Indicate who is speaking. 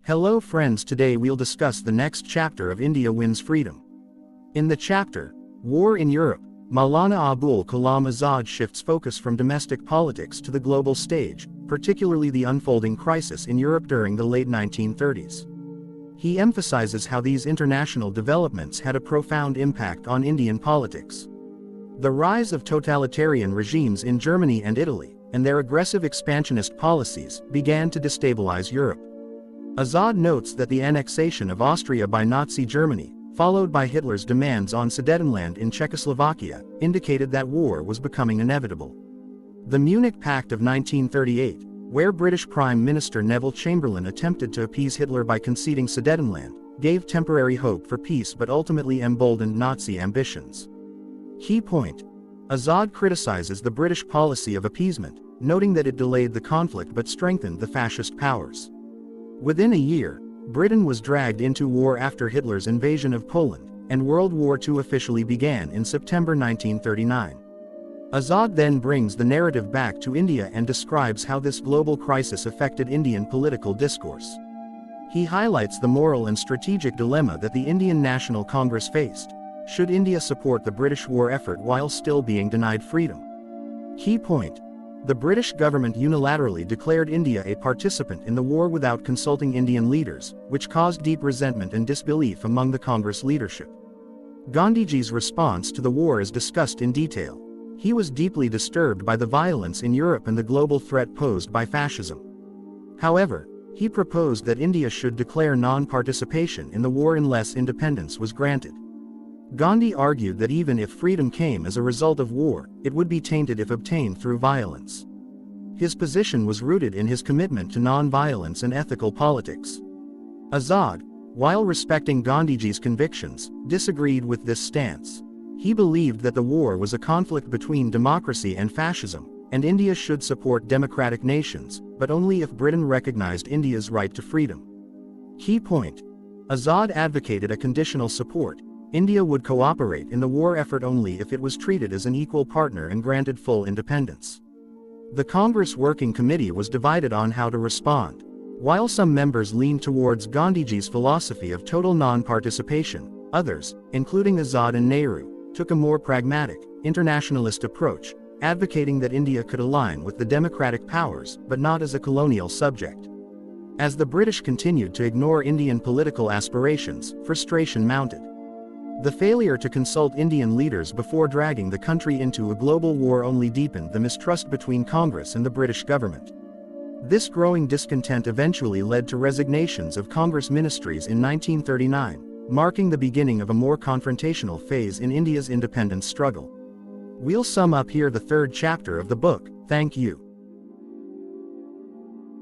Speaker 1: Hello friends, today we'll discuss the next chapter of India Wins Freedom. In the chapter, War in Europe, Maulana Abul Kalam Azad shifts focus from domestic politics to the global stage, particularly the unfolding crisis in Europe during the late 1930s. He emphasizes how these international developments had a profound impact on Indian politics. The rise of totalitarian regimes in Germany and Italy, and their aggressive expansionist policies, began to destabilize Europe. Azad notes that the annexation of Austria by Nazi Germany, followed by Hitler's demands on Sudetenland in Czechoslovakia, indicated that war was becoming inevitable. The Munich Pact of 1938, where British Prime Minister Neville Chamberlain attempted to appease Hitler by conceding Sudetenland, gave temporary hope for peace but ultimately emboldened Nazi ambitions. Key point: Azad criticizes the British policy of appeasement, noting that it delayed the conflict but strengthened the fascist powers. Within a year, Britain was dragged into war after Hitler's invasion of Poland, and World War II officially began in September 1939. Azad then brings the narrative back to India and describes how this global crisis affected Indian political discourse. He highlights the moral and strategic dilemma that the Indian National Congress faced. Should India support the British war effort while still being denied freedom? Key point: the British government unilaterally declared India a participant in the war without consulting Indian leaders, which caused deep resentment and disbelief among the Congress leadership. Gandhiji's response to the war is discussed in detail. He was deeply disturbed by the violence in Europe and the global threat posed by fascism. However, he proposed that India should declare non-participation in the war unless independence was granted. Gandhi argued that even if freedom came as a result of war, it would be tainted if obtained through violence. His position was rooted in his commitment to non-violence and ethical politics. Azad, while respecting Gandhiji's convictions, disagreed with this stance. He believed that the war was a conflict between democracy and fascism, and India should support democratic nations, but only if Britain recognized India's right to freedom. Key point: Azad advocated a conditional support. India would cooperate in the war effort only if it was treated as an equal partner and granted full independence. The Congress Working Committee was divided on how to respond. While some members leaned towards Gandhiji's philosophy of total non-participation, others, including Azad and Nehru, took a more pragmatic, internationalist approach, advocating that India could align with the democratic powers but not as a colonial subject. As the British continued to ignore Indian political aspirations, frustration mounted. The failure to consult Indian leaders before dragging the country into a global war only deepened the mistrust between Congress and the British government. This growing discontent eventually led to resignations of Congress ministries in 1939, marking the beginning of a more confrontational phase in India's independence struggle. We'll sum up here the third chapter of the book. Thank you.